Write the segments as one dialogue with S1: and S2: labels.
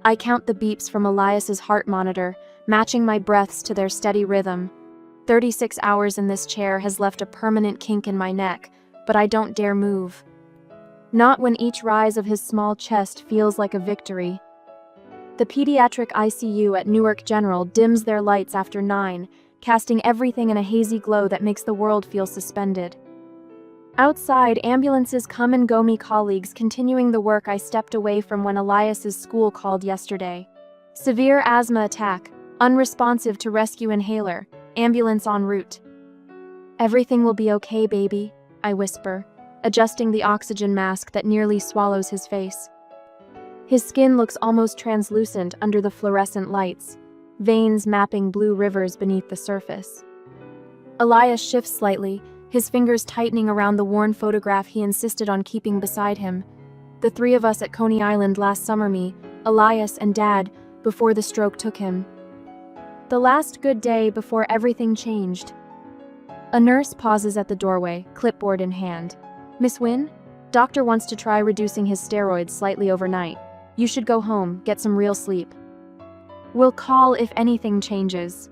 S1: I count the beeps from Elias's heart monitor, matching my breaths to their steady rhythm. 36 hours in this chair has left a permanent kink in my neck, but I don't dare move. Not when each rise of his small chest feels like a victory. The pediatric ICU at Newark General dims their lights after 9, casting everything in a hazy glow that makes the world feel suspended. Outside, ambulances come and go, me colleagues continuing the work I stepped away from when Elias's school called yesterday. Severe asthma attack, unresponsive to rescue inhaler, ambulance en route. Everything will be okay, baby, I whisper, adjusting the oxygen mask that nearly swallows his face. His skin looks almost translucent under the fluorescent lights, veins mapping blue rivers beneath the surface. Elias shifts slightly, his fingers tightening around the worn photograph he insisted on keeping beside him. The three of us at Coney Island last summer, me, Elias, and Dad, before the stroke took him. The last good day before everything changed. A nurse pauses at the doorway, clipboard in hand. Miss Wynn? Doctor wants to try reducing his steroids slightly overnight. You should go home, get some real sleep. We'll call if anything changes.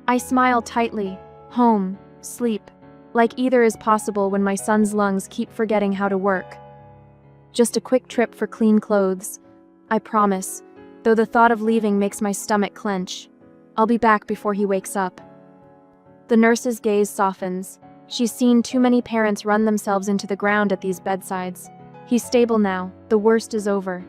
S1: I smile tightly. Home, sleep. Like either is possible when my son's lungs keep forgetting how to work. Just a quick trip for clean clothes. I promise, though the thought of leaving makes my stomach clench. I'll be back before he wakes up. The nurse's gaze softens. She's seen too many parents run themselves into the ground at these bedsides. He's stable now. The worst is over.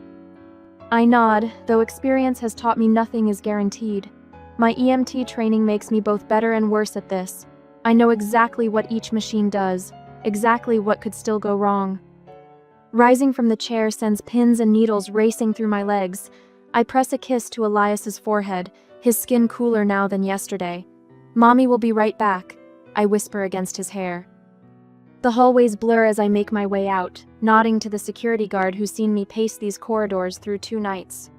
S1: I nod, though experience has taught me nothing is guaranteed. My EMT training makes me both better and worse at this. I know exactly what each machine does, exactly what could still go wrong. Rising from the chair sends pins and needles racing through my legs. I press a kiss to Elias's forehead, his skin cooler now than yesterday. Mommy will be right back, I whisper against his hair. The hallways blur as I make my way out, nodding to the security guard who's seen me pace these corridors through 2 nights.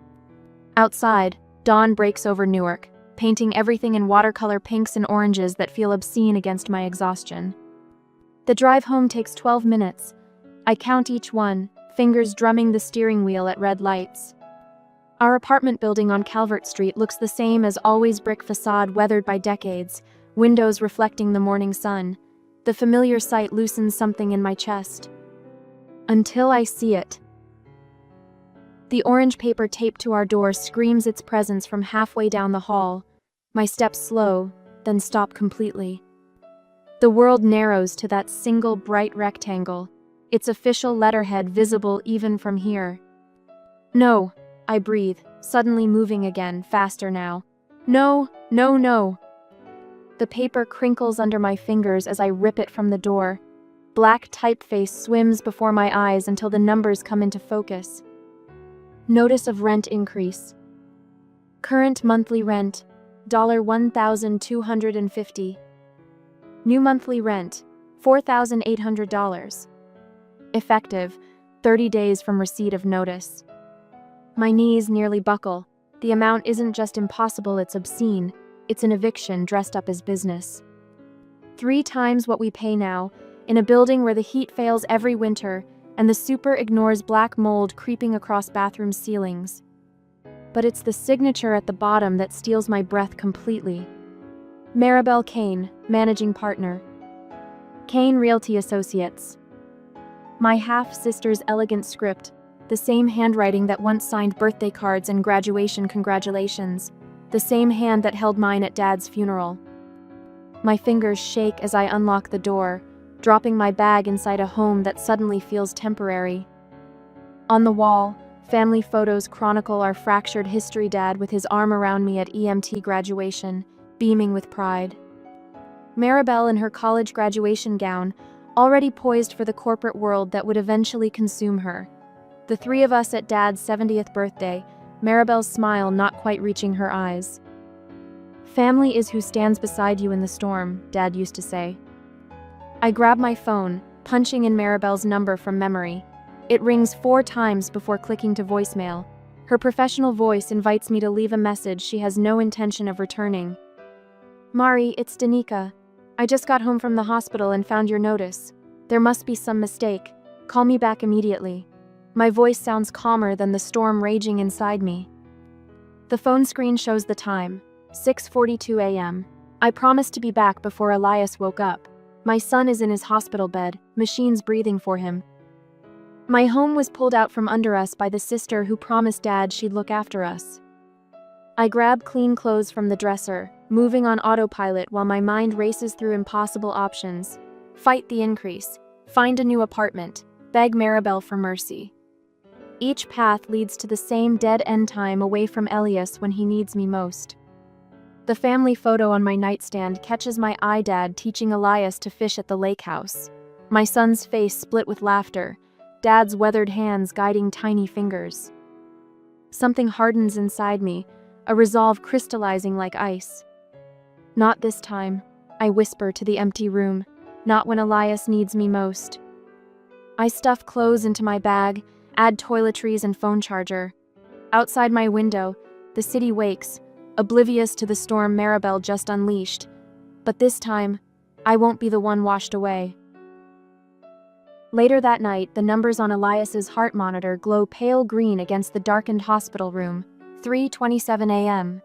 S1: Outside, dawn breaks over Newark, painting everything in watercolor pinks and oranges that feel obscene against my exhaustion. The drive home takes 12 minutes. I count each one, fingers drumming the steering wheel at red lights. Our apartment building on Calvert Street looks the same as always, brick facade weathered by decades, windows reflecting the morning sun. The familiar sight loosens something in my chest. Until I see it. The orange paper taped to our door screams its presence from halfway down the hall. My steps slow, then stop completely. The world narrows to that single bright rectangle, its official letterhead visible even from here. No, I breathe, suddenly moving again, faster now. No, no, no. The paper crinkles under my fingers as I rip it from the door. Black typeface swims before my eyes until the numbers come into focus. Notice of rent increase. Current monthly rent, $1,250. New monthly rent, $4,800. Effective, 30 days from receipt of notice. My knees nearly buckle. The amount isn't just impossible, it's obscene. It's an eviction dressed up as business. 3 times what we pay now, in a building where the heat fails every winter and the super ignores black mold creeping across bathroom ceilings. But it's the signature at the bottom that steals my breath completely. Maribel Kane, managing partner. Kane Realty Associates. My half-sister's elegant script, the same handwriting that once signed birthday cards and graduation congratulations, the same hand that held mine at Dad's funeral. My fingers shake as I unlock the door, dropping my bag inside a home that suddenly feels temporary. On the wall, family photos chronicle our fractured history. Dad with his arm around me at EMT graduation, beaming with pride. Maribel in her college graduation gown, already poised for the corporate world that would eventually consume her. The 3 of us at Dad's 70th birthday, Maribel's smile not quite reaching her eyes. Family is who stands beside you in the storm, Dad used to say. I grab my phone, punching in Maribel's number from memory. It rings 4 times before clicking to voicemail. Her professional voice invites me to leave a message she has no intention of returning. Mari, it's Danica. I just got home from the hospital and found your notice. There must be some mistake. Call me back immediately. My voice sounds calmer than the storm raging inside me. The phone screen shows the time, 6:42 a.m. I promised to be back before Elias woke up. My son is in his hospital bed, machines breathing for him. My home was pulled out from under us by the sister who promised Dad she'd look after us. I grab clean clothes from the dresser, moving on autopilot while my mind races through impossible options. Fight the increase, find a new apartment, beg Maribel for mercy. Each path leads to the same dead-end time away from Elias when he needs me most. The family photo on my nightstand catches my eye. Dad teaching Elias to fish at the lake house. My son's face split with laughter, Dad's weathered hands guiding tiny fingers. Something hardens inside me, a resolve crystallizing like ice. Not this time, I whisper to the empty room, not when Elias needs me most. I stuff clothes into my bag, add toiletries and phone charger. Outside my window, the city wakes, oblivious to the storm Maribel just unleashed. But this time, I won't be the one washed away. Later that night, the numbers on Elias's heart monitor glow pale green against the darkened hospital room. 3:27 a.m.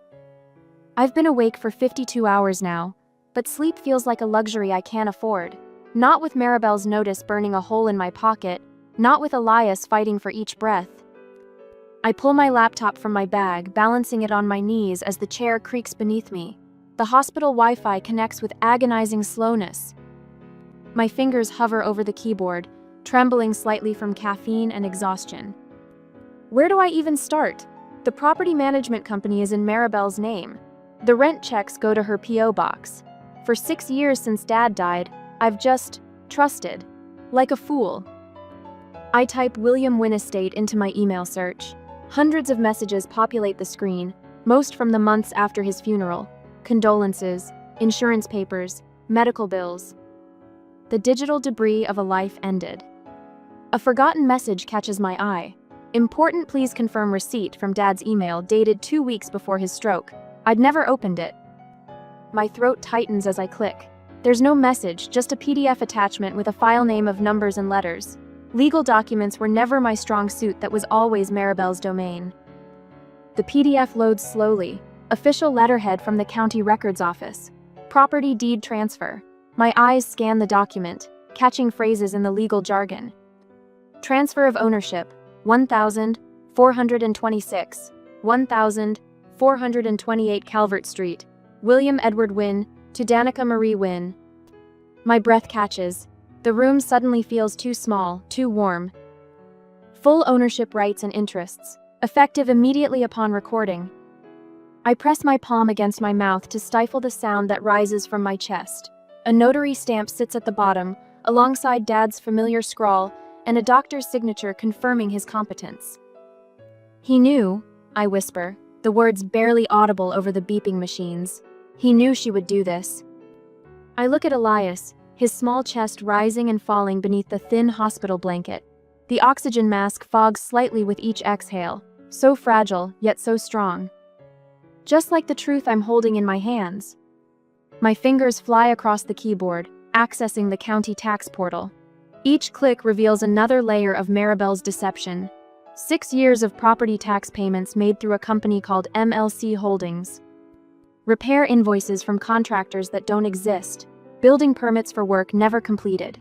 S1: I've been awake for 52 hours now, but sleep feels like a luxury I can't afford. Not with Maribel's notice burning a hole in my pocket, not with Elias fighting for each breath. I pull my laptop from my bag, balancing it on my knees as the chair creaks beneath me. The hospital Wi-Fi connects with agonizing slowness. My fingers hover over the keyboard, trembling slightly from caffeine and exhaustion. Where do I even start? The property management company is in Maribel's name. The rent checks go to her P.O. box. For 6 years since Dad died, I've just trusted. Like a fool. I type William Wynne Estate into my email search. Hundreds of messages populate the screen, most from the months after his funeral. Condolences, insurance papers, medical bills. The digital debris of a life ended. A forgotten message catches my eye. Important, please confirm receipt from Dad's email dated 2 weeks before his stroke. I'd never opened it. My throat tightens as I click. There's no message, just a PDF attachment with a file name of numbers and letters. Legal documents were never my strong suit, that was always Maribel's domain. The PDF loads slowly. Official letterhead from the county records office. Property deed transfer. My eyes scan the document, catching phrases in the legal jargon. Transfer of ownership. 1,426, 1,428 Calvert Street, William Edward Wynne, to Danica Marie Wynne. My breath catches. The room suddenly feels too small, too warm. Full ownership rights and interests, effective immediately upon recording. I press my palm against my mouth to stifle the sound that rises from my chest. A notary stamp sits at the bottom, alongside Dad's familiar scrawl, and a doctor's signature confirming his competence. He knew, I whisper, the words barely audible over the beeping machines. He knew she would do this. I look at Elias, his small chest rising and falling beneath the thin hospital blanket. The oxygen mask fogs slightly with each exhale, so fragile, yet so strong. Just like the truth I'm holding in my hands. My fingers fly across the keyboard, accessing the county tax portal. Each click reveals another layer of Maribel's deception. 6 years of property tax payments made through a company called MLC Holdings. Repair invoices from contractors that don't exist. Building permits for work never completed.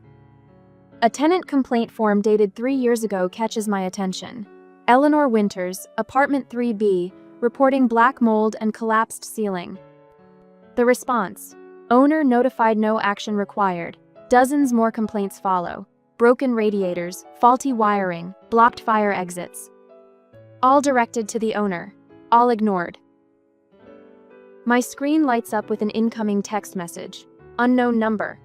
S1: A tenant complaint form dated 3 years ago catches my attention. Eleanor Winters, apartment 3B, reporting black mold and collapsed ceiling. The response: owner notified, no action required. Dozens more complaints follow. Broken radiators, faulty wiring, blocked fire exits. All directed to the owner. All ignored. My screen lights up with an incoming text message. Unknown number.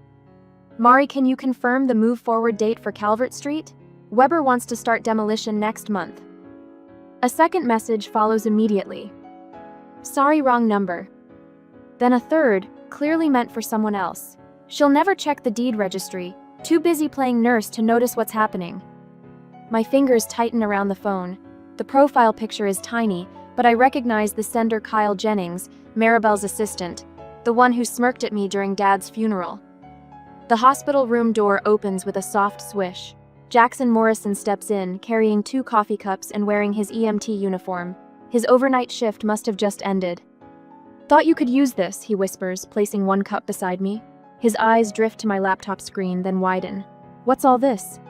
S1: Mari, can you confirm the move forward date for Calvert Street? Weber wants to start demolition next month. A second message follows immediately. Sorry, wrong number. Then a third, clearly meant for someone else. She'll never check the deed registry, too busy playing nurse to notice what's happening. My fingers tighten around the phone. The profile picture is tiny, but I recognize the sender, Kyle Jennings, Maribel's assistant, the one who smirked at me during Dad's funeral. The hospital room door opens with a soft swish. Jackson Morrison steps in, carrying 2 coffee cups and wearing his EMT uniform. His overnight shift must have just ended. "Thought you could use this," he whispers, placing one cup beside me. His eyes drift to my laptop screen, then widen. "What's all this?"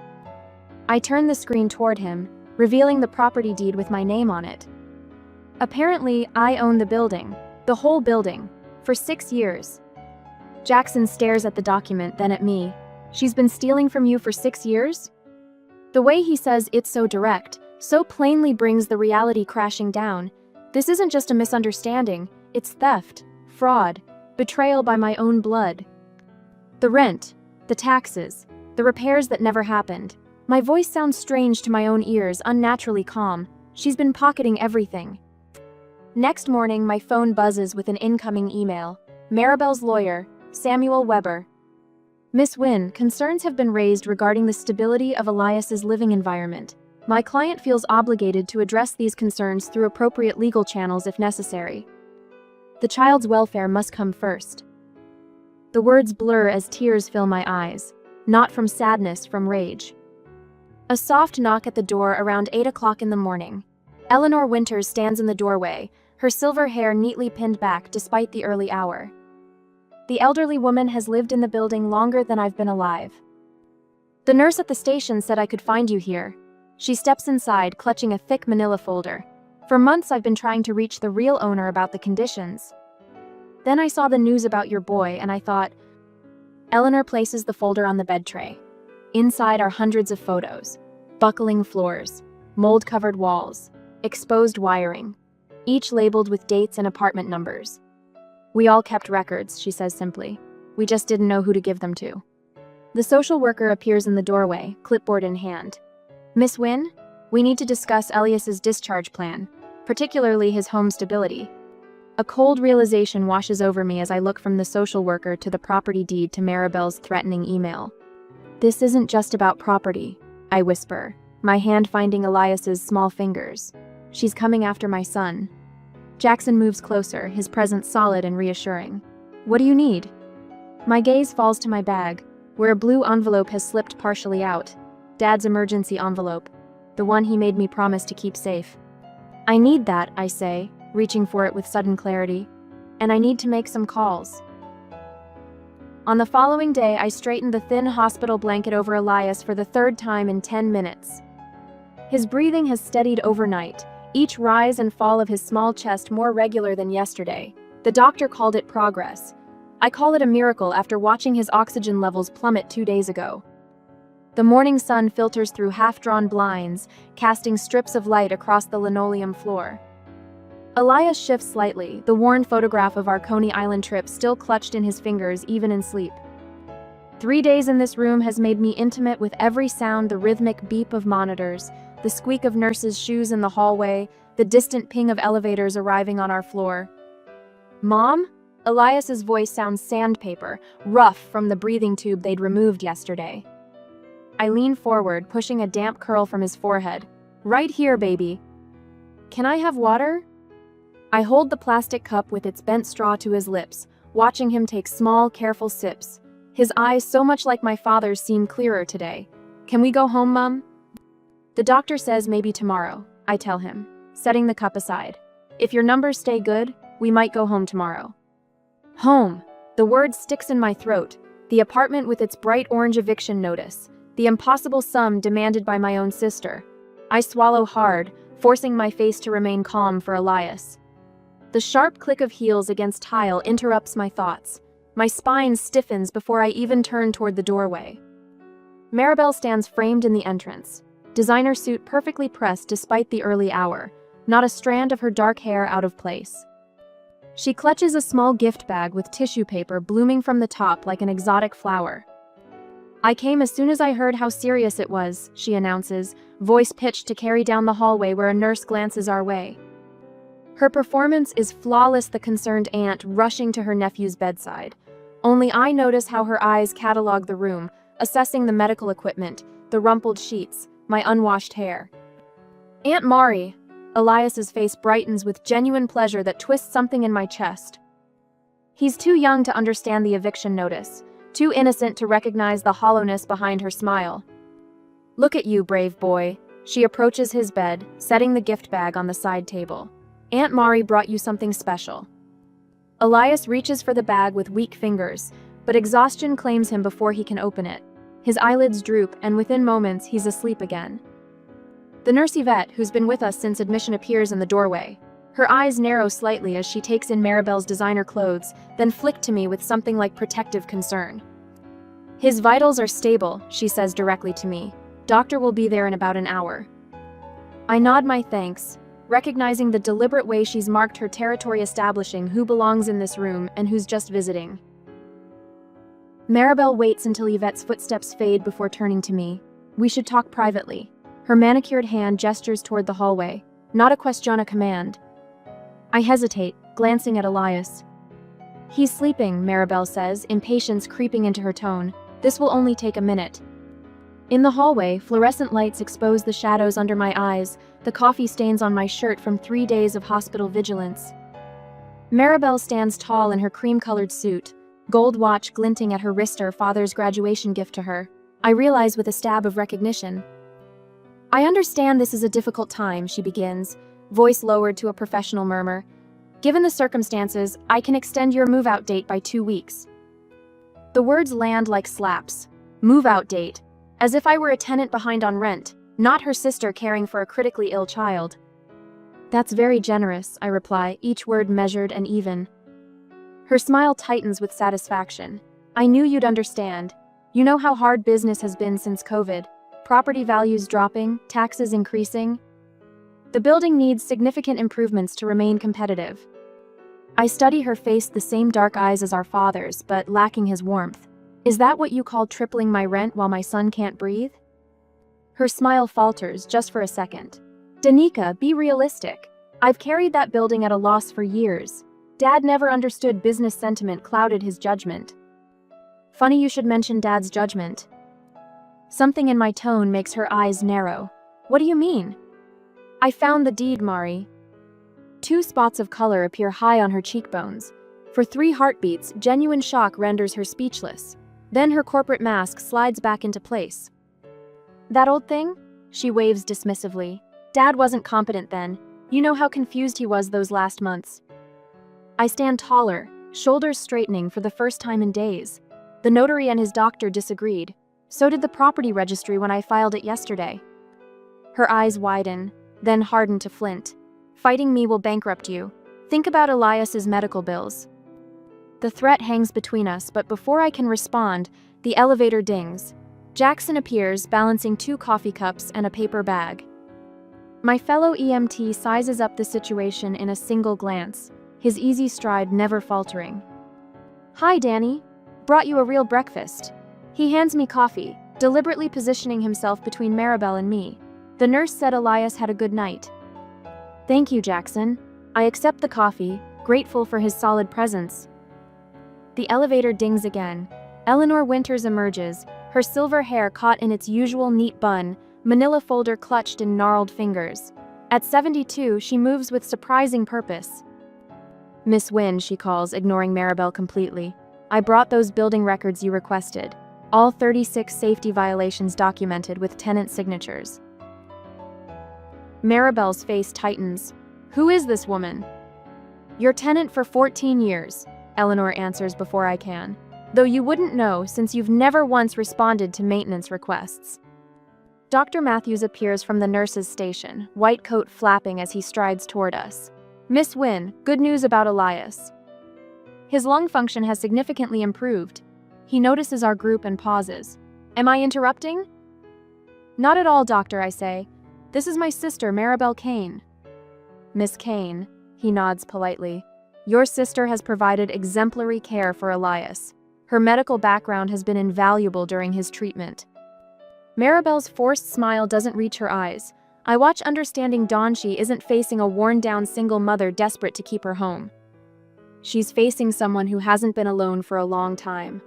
S1: I turn the screen toward him, revealing the property deed with my name on it. Apparently, I own the building. The whole building. For 6 years. Jackson stares at the document, then at me. "She's been stealing from you for 6 years?" The way he says it's so direct, so plainly brings the reality crashing down. This isn't just a misunderstanding, it's theft, fraud, betrayal by my own blood. The rent, the taxes, the repairs that never happened. My voice sounds strange to my own ears, unnaturally calm. She's been pocketing everything. Next morning, my phone buzzes with an incoming email. Maribel's lawyer, Samuel Weber. "Miss Wynn, concerns have been raised regarding the stability of Elias's living environment. My client feels obligated to address these concerns through appropriate legal channels if necessary. The child's welfare must come first." The words blur as tears fill my eyes, not from sadness, from rage. A soft knock at the door around 8 o'clock in the morning. Eleanor Winters stands in the doorway, her silver hair neatly pinned back despite the early hour. The elderly woman has lived in the building longer than I've been alive. "The nurse at the station said I could find you here." She steps inside, clutching a thick manila folder. "For months I've been trying to reach the real owner about the conditions. Then I saw the news about your boy and I thought..." Eleanor places the folder on the bed tray. Inside are hundreds of photos. Buckling floors, mold-covered walls, exposed wiring, each labeled with dates and apartment numbers. "We all kept records," she says simply. "We just didn't know who to give them to." The social worker appears in the doorway, clipboard in hand. "Miss Wynn, we need to discuss Elias's discharge plan, particularly his home stability." A cold realization washes over me as I look from the social worker to the property deed to Maribel's threatening email. "This isn't just about property," I whisper, my hand finding Elias's small fingers. "She's coming after my son." Jackson moves closer, his presence solid and reassuring. "What do you need?" My gaze falls to my bag, where a blue envelope has slipped partially out. Dad's emergency envelope, the one he made me promise to keep safe. "I need that," I say, reaching for it with sudden clarity. "And I need to make some calls." On the following day, I straightened the thin hospital blanket over Elias for the 3rd time in 10 minutes. His breathing has steadied overnight, each rise and fall of his small chest more regular than yesterday. The doctor called it progress. I call it a miracle after watching his oxygen levels plummet 2 days ago. The morning sun filters through half-drawn blinds, casting strips of light across the linoleum floor. Elias shifts slightly, the worn photograph of our Coney Island trip still clutched in his fingers even in sleep. 3 days in this room has made me intimate with every sound, the rhythmic beep of monitors, the squeak of nurses' shoes in the hallway, the distant ping of elevators arriving on our floor. "Mom?" Elias's voice sounds sandpaper, rough from the breathing tube they'd removed yesterday. I lean forward, pushing a damp curl from his forehead. "Right here, baby." "Can I have water?" I hold the plastic cup with its bent straw to his lips, watching him take small, careful sips. His eyes, so much like my father's, seem clearer today. "Can we go home, Mum?" "The doctor says maybe tomorrow," I tell him, setting the cup aside. "If your numbers stay good, we might go home tomorrow." Home. The word sticks in my throat. The apartment with its bright orange eviction notice. The impossible sum demanded by my own sister. I swallow hard, forcing my face to remain calm for Elias. The sharp click of heels against tile interrupts my thoughts. My spine stiffens before I even turn toward the doorway. Maribel stands framed in the entrance. Designer suit perfectly pressed despite the early hour, not a strand of her dark hair out of place. She clutches a small gift bag with tissue paper blooming from the top like an exotic flower. "I came as soon as I heard how serious it was," she announces, voice pitched to carry down the hallway where a nurse glances our way. Her performance is flawless, the concerned aunt rushing to her nephew's bedside. Only I notice how her eyes catalog the room, assessing the medical equipment, the rumpled sheets, my unwashed hair. "Aunt Mari." Elias's face brightens with genuine pleasure that twists something in my chest. He's too young to understand the eviction notice, too innocent to recognize the hollowness behind her smile. "Look at you, brave boy." She approaches his bed, setting the gift bag on the side table. Aunt Mari brought you something special. Elias reaches for the bag with weak fingers, but exhaustion claims him before he can open it. His eyelids droop, and within moments, he's asleep again. The nurse Yvette, who's been with us since admission, appears in the doorway. Her eyes narrow slightly as she takes in Maribel's designer clothes, then flick to me with something like protective concern. His vitals are stable, she says directly to me. Doctor will be there in about an hour. I nod my thanks, recognizing the deliberate way she's marked her territory, establishing who belongs in this room and who's just visiting. Maribel waits until Yvette's footsteps fade before turning to me. We should talk privately. Her manicured hand gestures toward the hallway. Not a question, a command. I hesitate, glancing at Elias. He's sleeping, Maribel says, impatience creeping into her tone. This will only take a minute. In the hallway, fluorescent lights expose the shadows under my eyes, the coffee stains on my shirt from 3 days of hospital vigilance. Maribel stands tall in her cream-colored suit, gold watch glinting at her wrist, her father's graduation gift to her. I realize with a stab of recognition. I understand this is a difficult time, she begins, voice lowered to a professional murmur. Given the circumstances, I can extend your move-out date by 2 weeks. The words land like slaps. Move-out date. As if I were a tenant behind on rent, not her sister caring for a critically ill child. That's very generous, I reply, each word measured and even. Her smile tightens with satisfaction. I knew you'd understand. You know how hard business has been since COVID. Property values dropping, taxes increasing. The building needs significant improvements to remain competitive. I study her face, the same dark eyes as our father's, but lacking his warmth. Is that what you call tripling my rent while my son can't breathe? Her smile falters just for a second. Danica, be realistic. I've carried that building at a loss for years. Dad never understood business sentiment clouded his judgment. Funny you should mention Dad's judgment. Something in my tone makes her eyes narrow. What do you mean? I found the deed, Mari. 2 spots of color appear high on her cheekbones. For 3 heartbeats, genuine shock renders her speechless. Then her corporate mask slides back into place. That old thing? She waves dismissively. Dad wasn't competent then. You know how confused he was those last months. I stand taller, shoulders straightening for the first time in days. The notary and his doctor disagreed. So did the property registry when I filed it yesterday. Her eyes widen, then harden to flint. Fighting me will bankrupt you. Think about Elias's medical bills. The threat hangs between us, but before I can respond, the elevator dings. Jackson appears, balancing 2 coffee cups and a paper bag. My fellow EMT sizes up the situation in a single glance, his easy stride never faltering. Hi, Danny. Brought you a real breakfast. He hands me coffee, deliberately positioning himself between Maribel and me. The nurse said Elias had a good night. Thank you, Jackson. I accept the coffee, grateful for his solid presence. The elevator dings again. Eleanor Winters emerges, her silver hair caught in its usual neat bun, manila folder clutched in gnarled fingers. At 72, she moves with surprising purpose. Miss Wynne, she calls, ignoring Maribel completely. I brought those building records you requested. All 36 safety violations documented with tenant signatures. Maribel's face tightens. Who is this woman? Your tenant for 14 years, Eleanor answers before I can. Though you wouldn't know since you've never once responded to maintenance requests. Dr. Matthews appears from the nurse's station, white coat flapping as he strides toward us. Miss Wynne, good news about Elias. His lung function has significantly improved. He notices our group and pauses. Am I interrupting? Not at all, doctor, I say. This is my sister, Maribel Kane. Miss Kane, he nods politely. Your sister has provided exemplary care for Elias. Her medical background has been invaluable during his treatment. Maribel's forced smile doesn't reach her eyes. I watch, understanding dawn she isn't facing a worn-down single mother desperate to keep her home. She's facing someone who hasn't been alone for a long time.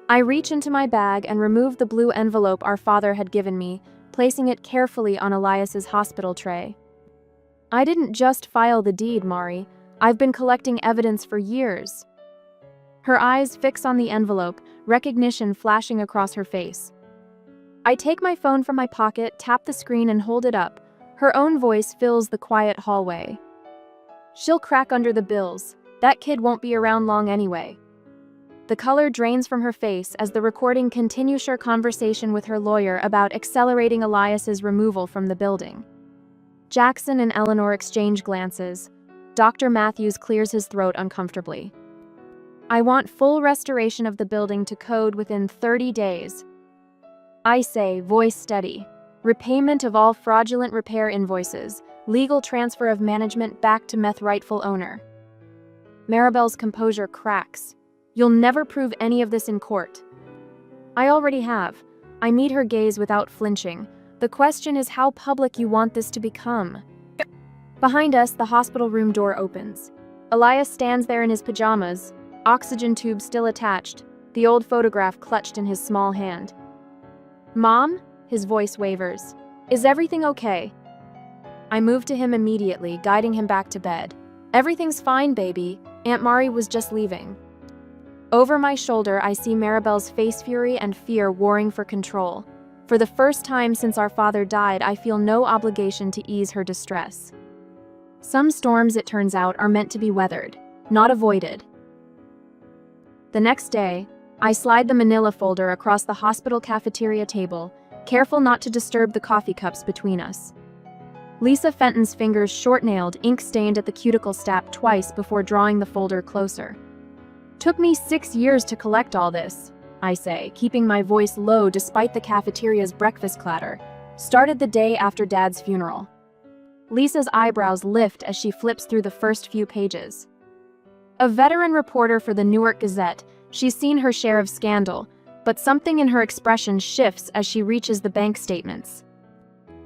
S1: I reach into my bag and remove the blue envelope our father had given me, placing it carefully on Elias's hospital tray. I didn't just file the deed, Mari. I've been collecting evidence for years. Her eyes fix on the envelope, recognition flashing across her face. I take my phone from my pocket, tap the screen and hold it up. Her own voice fills the quiet hallway. She'll crack under the bills. That kid won't be around long anyway. The color drains from her face as the recording continues her conversation with her lawyer about accelerating Elias's removal from the building. Jackson and Eleanor exchange glances. Dr. Matthews clears his throat uncomfortably. I want full restoration of the building to code within 30 days. I say, voice steady. Repayment of all fraudulent repair invoices. Legal transfer of management back to meth rightful owner. Maribel's composure cracks. You'll never prove any of this in court. I already have. I meet her gaze without flinching. The question is how public you want this to become. Behind us, the hospital room door opens. Elias stands there in his pajamas, oxygen tube still attached, the old photograph clutched in his small hand. Mom? His voice wavers. Is everything okay? I move to him immediately, guiding him back to bed. Everything's fine, baby. Aunt Mari was just leaving. Over my shoulder, I see Maribel's face fury and fear warring for control. For the first time since our father died, I feel no obligation to ease her distress. Some storms, it turns out, are meant to be weathered, not avoided. The next day, I slide the manila folder across the hospital cafeteria table, careful not to disturb the coffee cups between us. Lisa Fenton's fingers short-nailed, ink-stained at the cuticle stap twice before drawing the folder closer. Took me 6 years to collect all this, I say, keeping my voice low despite the cafeteria's breakfast clatter. Started the day after Dad's funeral. Lisa's eyebrows lift as she flips through the first few pages. A veteran reporter for the Newark Gazette, she's seen her share of scandal, but something in her expression shifts as she reaches the bank statements.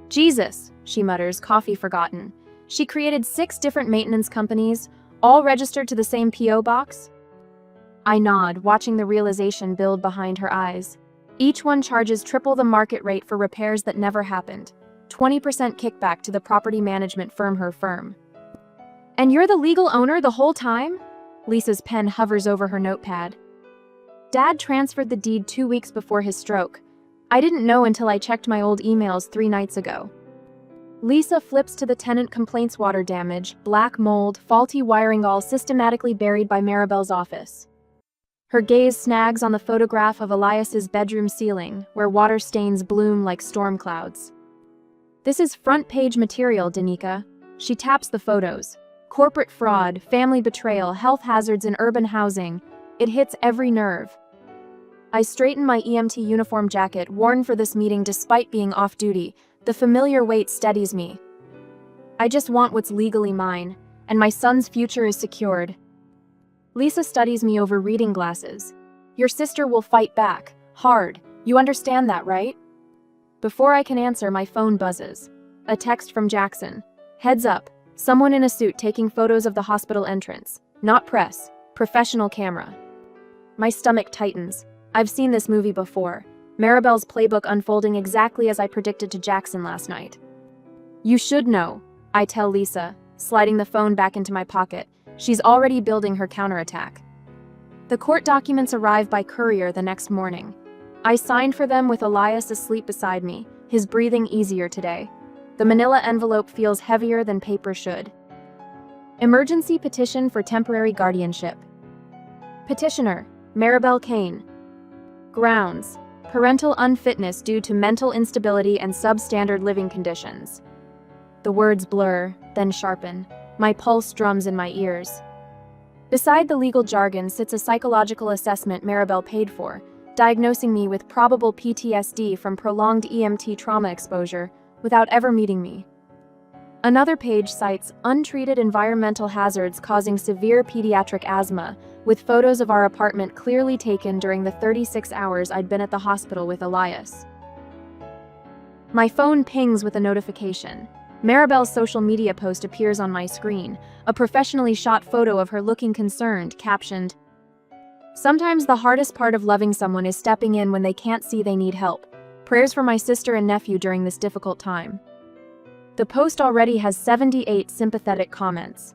S1: Jesus, she mutters, coffee forgotten. She created 6 different maintenance companies, all registered to the same P.O. box? I nod, watching the realization build behind her eyes. Each one charges triple the market rate for repairs that never happened. 20% kickback to the property management firm, her firm. And you're the legal owner the whole time? Lisa's pen hovers over her notepad. Dad transferred the deed 2 weeks before his stroke. I didn't know until I checked my old emails 3 nights ago. Lisa flips to the tenant complaints: water damage, black mold, faulty wiring, all systematically buried by Maribel's office. Her gaze snags on the photograph of Elias's bedroom ceiling, where water stains bloom like storm clouds. This is front-page material, Danica. She taps the photos. Corporate fraud, family betrayal, health hazards in urban housing. It hits every nerve. I straighten my EMT uniform jacket, worn for this meeting despite being off-duty. The familiar weight steadies me. I just want what's legally mine, and my son's future is secured. Lisa studies me over reading glasses. Your sister will fight back. Hard. You understand that, right? Before I can answer, my phone buzzes. A text from Jackson. Heads up. Someone in a suit taking photos of the hospital entrance. Not press. Professional camera. My stomach tightens. I've seen this movie before. Maribel's playbook unfolding exactly as I predicted to Jackson last night. You should know, I tell Lisa, sliding the phone back into my pocket. She's already building her counterattack. The court documents arrive by courier the next morning. I signed for them with Elias asleep beside me, his breathing easier today. The manila envelope feels heavier than paper should. Emergency petition for temporary guardianship. Petitioner, Maribel Kane. Grounds, parental unfitness due to mental instability and substandard living conditions. The words blur, then sharpen. My pulse drums in my ears. Beside the legal jargon sits a psychological assessment Maribel paid for, diagnosing me with probable PTSD from prolonged EMT trauma exposure without ever meeting me. Another page cites untreated environmental hazards causing severe pediatric asthma, with photos of our apartment clearly taken during the 36 hours I'd been at the hospital with Elias. My phone pings with a notification. Maribel's social media post appears on my screen, a professionally shot photo of her looking concerned, captioned, "Sometimes the hardest part of loving someone is stepping in when they can't see they need help. Prayers for my sister and nephew during this difficult time." The post already has 78 sympathetic comments.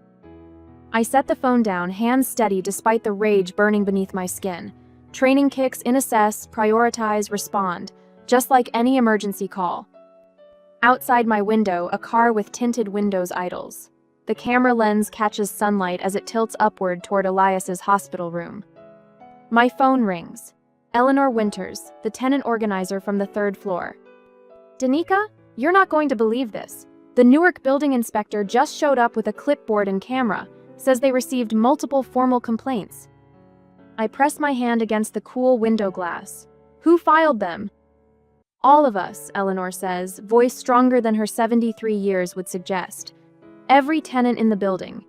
S1: I set the phone down, hands steady despite the rage burning beneath my skin. Training kicks in: assess, prioritize, respond, just like any emergency call. Outside my window, a car with tinted windows idles. The camera lens catches sunlight as it tilts upward toward Elias's hospital room. My phone rings. Eleanor Winters, the tenant organizer from the 3rd floor. Danica, you're not going to believe this. The Newark building inspector just showed up with a clipboard and camera, says they received multiple formal complaints. I press my hand against the cool window glass. Who filed them? All of us, Eleanor says, voice stronger than her 73 years would suggest. Every tenant in the building.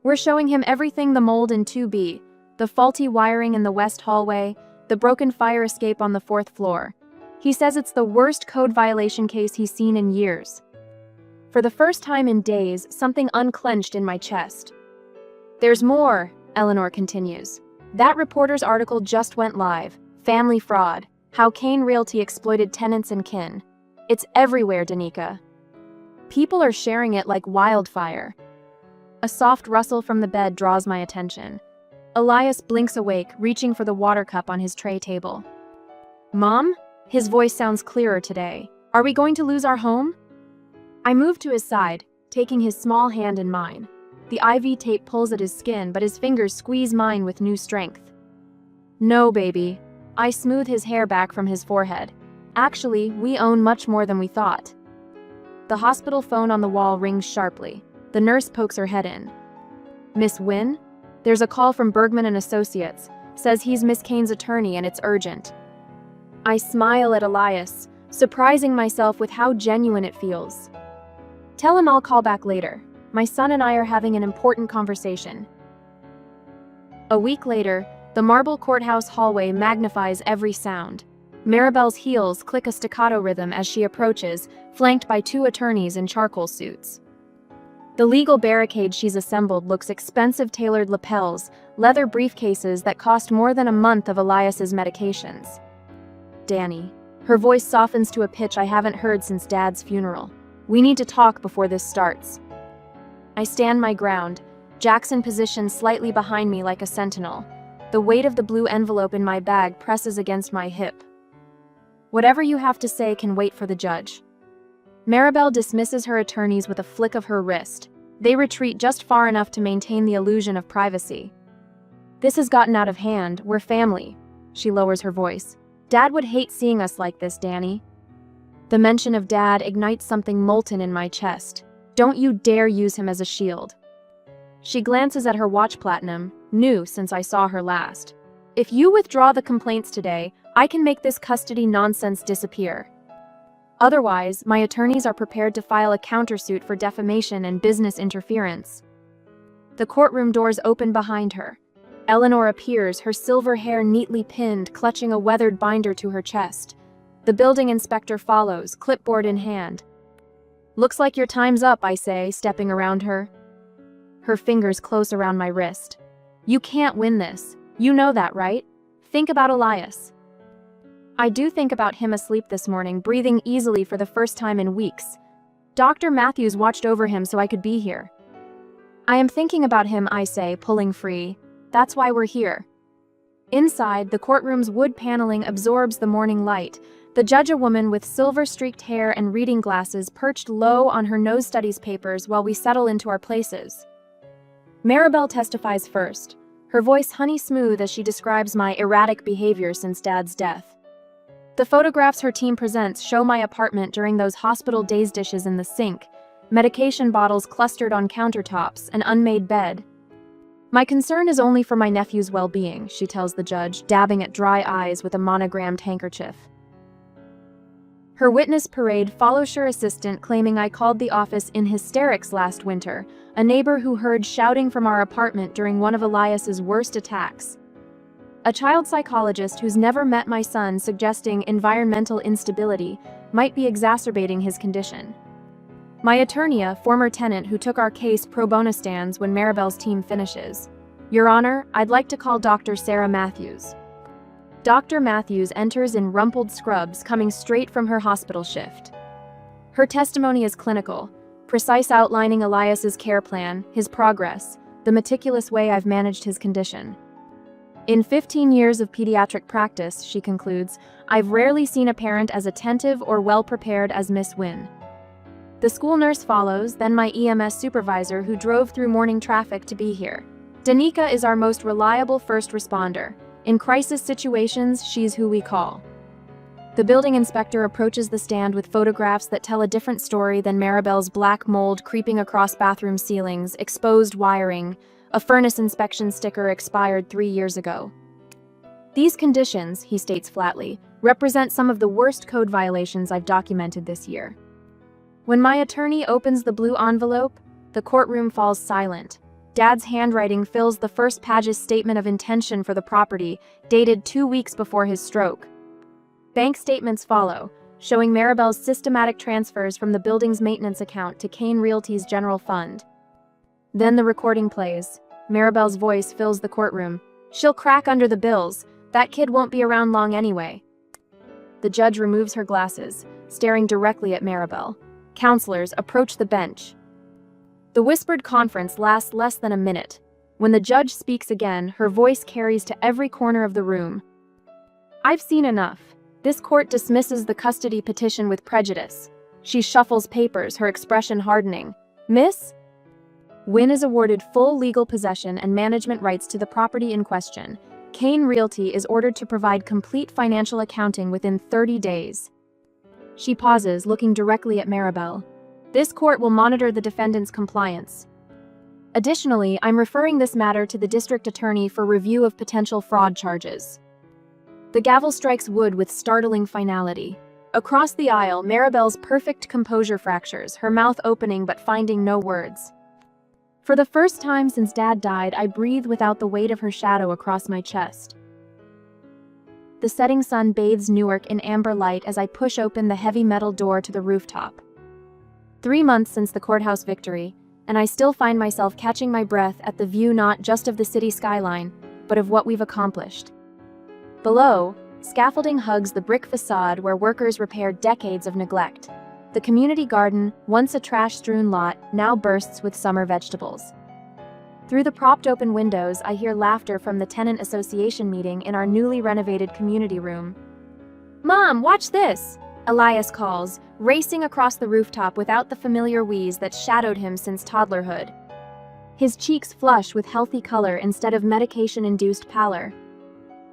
S1: We're showing him everything: the mold in 2B, the faulty wiring in the west hallway, the broken fire escape on the 4th floor. He says it's the worst code violation case he's seen in years. For the first time in days, something unclenched in my chest. There's more, Eleanor continues. That reporter's article just went live. Family fraud. How Kane Realty exploited tenants and kin. It's everywhere, Danica. People are sharing it like wildfire. A soft rustle from the bed draws my attention. Elias blinks awake, reaching for the water cup on his tray table. Mom? His voice sounds clearer today. Are we going to lose our home? I move to his side, taking his small hand in mine. The IV tape pulls at his skin, but his fingers squeeze mine with new strength. No, baby. I smooth his hair back from his forehead. Actually, we own much more than we thought. The hospital phone on the wall rings sharply. The nurse pokes her head in. Miss Wynn? There's a call from Bergman and Associates. Says he's Miss Kane's attorney and it's urgent. I smile at Elias, surprising myself with how genuine it feels. Tell him I'll call back later. My son and I are having an important conversation. A week later, the marble courthouse hallway magnifies every sound. Maribel's heels click a staccato rhythm as she approaches, flanked by 2 attorneys in charcoal suits. The legal barricade she's assembled looks expensive: tailored lapels, leather briefcases that cost more than a month of Elias's medications. Danny. Her voice softens to a pitch I haven't heard since Dad's funeral. We need to talk before this starts. I stand my ground, Jackson positioned slightly behind me like a sentinel. The weight of the blue envelope in my bag presses against my hip. Whatever you have to say can wait for the judge. Maribel dismisses her attorneys with a flick of her wrist. They retreat just far enough to maintain the illusion of privacy. This has gotten out of hand. We're family. She lowers her voice. Dad would hate seeing us like this, Danny. The mention of Dad ignites something molten in my chest. Don't you dare use him as a shield. She glances at her watch platinum, new since I saw her last. If you withdraw the complaints today, I can make this custody nonsense disappear. Otherwise, my attorneys are prepared to file a countersuit for defamation and business interference. The courtroom doors open behind her. Eleanor appears, her silver hair neatly pinned, clutching a weathered binder to her chest. The building inspector follows, clipboard in hand. Looks like your time's up, I say, stepping around her. Her fingers close around my wrist. You can't win this. You know that, right? Think about Elias. I do think about him asleep this morning, breathing easily for the first time in weeks. Dr. Matthews watched over him so I could be here. I am thinking about him, I say, pulling free. That's why we're here. Inside, the courtroom's wood paneling absorbs the morning light. The judge, a woman with silver-streaked hair and reading glasses, perched low on her nose studies papers while we settle into our places. Maribel testifies first, her voice honey smooth as she describes my erratic behavior since Dad's death. The photographs her team presents show my apartment during those hospital days: dishes in the sink, medication bottles clustered on countertops, an unmade bed. My concern is only for my nephew's well-being, she tells the judge, dabbing at dry eyes with a monogrammed handkerchief. Her witness parade follows her assistant claiming I called the office in hysterics last winter, a neighbor who heard shouting from our apartment during one of Elias's worst attacks. A child psychologist who's never met my son suggesting environmental instability might be exacerbating his condition. My attorney, a former tenant who took our case pro bono, stands when Maribel's team finishes. Your Honor, I'd like to call Dr. Sarah Matthews. Dr. Matthews enters in rumpled scrubs coming straight from her hospital shift. Her testimony is clinical, precise, outlining Elias's care plan, his progress, the meticulous way I've managed his condition. In 15 years of pediatric practice, she concludes, I've rarely seen a parent as attentive or well-prepared as Miss Wynn. The school nurse follows, then my EMS supervisor who drove through morning traffic to be here. Danica is our most reliable first responder. In crisis situations, she's who we call. The building inspector approaches the stand with photographs that tell a different story than Maribel's black mold creeping across bathroom ceilings, exposed wiring, a furnace inspection sticker expired 3 years ago. These conditions, he states flatly, represent some of the worst code violations I've documented this year. When my attorney opens the blue envelope, the courtroom falls silent. Dad's handwriting fills the first page's statement of intention for the property, dated 2 weeks before his stroke. Bank statements follow, showing Maribel's systematic transfers from the building's maintenance account to Kane Realty's general fund. Then the recording plays. Maribel's voice fills the courtroom. She'll crack under the bills. That kid won't be around long anyway. The judge removes her glasses, staring directly at Maribel. Counselors approach the bench. The whispered conference lasts less than a minute. When the judge speaks again, her voice carries to every corner of the room. I've seen enough. This court dismisses the custody petition with prejudice. She shuffles papers, her expression hardening. Miss? Wynn is awarded full legal possession and management rights to the property in question. Kane Realty is ordered to provide complete financial accounting within 30 days. She pauses, looking directly at Maribel. This court will monitor the defendant's compliance. Additionally, I'm referring this matter to the district attorney for review of potential fraud charges. The gavel strikes wood with startling finality. Across the aisle, Maribel's perfect composure fractures, her mouth opening but finding no words. For the first time since Dad died, I breathe without the weight of her shadow across my chest. The setting sun bathes Newark in amber light as I push open the heavy metal door to the rooftop. 3 months since the courthouse victory, and I still find myself catching my breath at the view not just of the city skyline, but of what we've accomplished. Below, scaffolding hugs the brick facade where workers repaired decades of neglect. The community garden, once a trash-strewn lot, now bursts with summer vegetables. Through the propped open windows, I hear laughter from the tenant association meeting in our newly renovated community room. Mom, watch this! Elias calls, racing across the rooftop without the familiar wheeze that shadowed him since toddlerhood. His cheeks flush with healthy color instead of medication-induced pallor.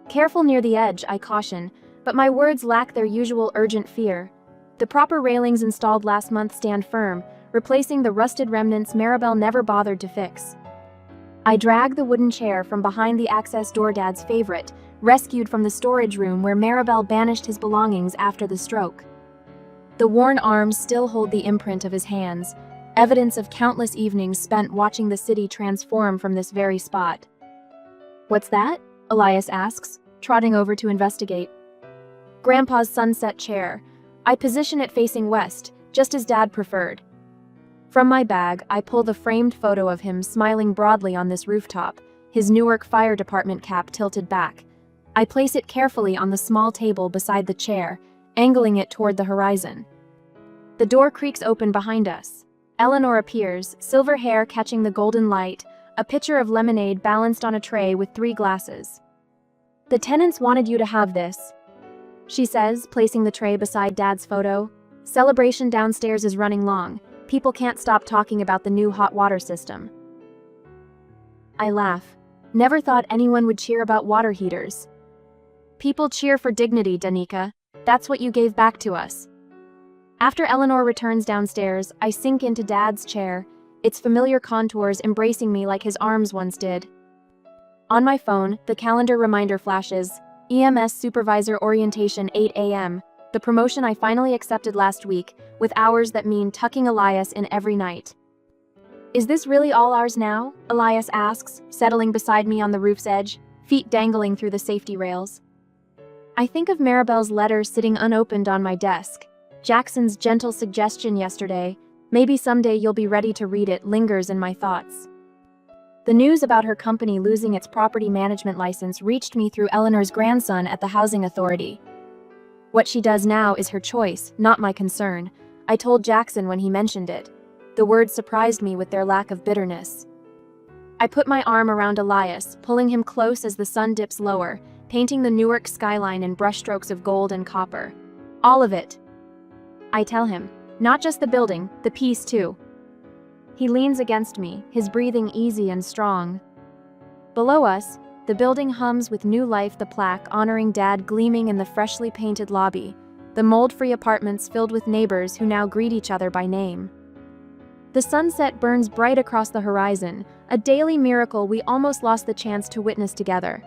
S1: Careful near the edge, I caution, but my words lack their usual urgent fear. The proper railings installed last month stand firm, replacing the rusted remnants Maribel never bothered to fix. I drag the wooden chair from behind the access door, Dad's favorite, rescued from the storage room where Maribel banished his belongings after the stroke. The worn arms still hold the imprint of his hands, evidence of countless evenings spent watching the city transform from this very spot. What's that? Elias asks, trotting over to investigate. Grandpa's sunset chair. I position it facing west, just as Dad preferred. From my bag, I pull the framed photo of him smiling broadly on this rooftop, his Newark Fire Department cap tilted back. I place it carefully on the small table beside the chair, angling it toward the horizon. The door creaks open behind us. Eleanor appears, silver hair catching the golden light, a pitcher of lemonade balanced on a tray with 3 glasses. The tenants wanted you to have this, she says, placing the tray beside Dad's photo. Celebration downstairs is running long. People can't stop talking about the new hot water system. I laugh. Never thought anyone would cheer about water heaters. People cheer for dignity, Danica. That's what you gave back to us. After Eleanor returns downstairs, I sink into Dad's chair, its familiar contours embracing me like his arms once did. On my phone, the calendar reminder flashes. EMS Supervisor Orientation 8 a.m., the promotion I finally accepted last week, with hours that mean tucking Elias in every night. Is this really all ours now? Elias asks, settling beside me on the roof's edge, feet dangling through the safety rails. I think of Maribel's letter sitting unopened on my desk. Jackson's gentle suggestion yesterday, maybe someday you'll be ready to read it, lingers in my thoughts. The news about her company losing its property management license reached me through Eleanor's grandson at the housing authority. What she does now is her choice, not my concern. I told Jackson when he mentioned it. The words surprised me with their lack of bitterness. I put my arm around Elias, pulling him close as the sun dips lower, painting the Newark skyline in brushstrokes of gold and copper. All of it. I tell him, Not just the building, the peace too. He leans against me, his breathing easy and strong. Below us, the building hums with new life, the plaque honoring Dad gleaming in the freshly painted lobby, the mold-free apartments filled with neighbors who now greet each other by name. The sunset burns bright across the horizon, a daily miracle we almost lost the chance to witness together.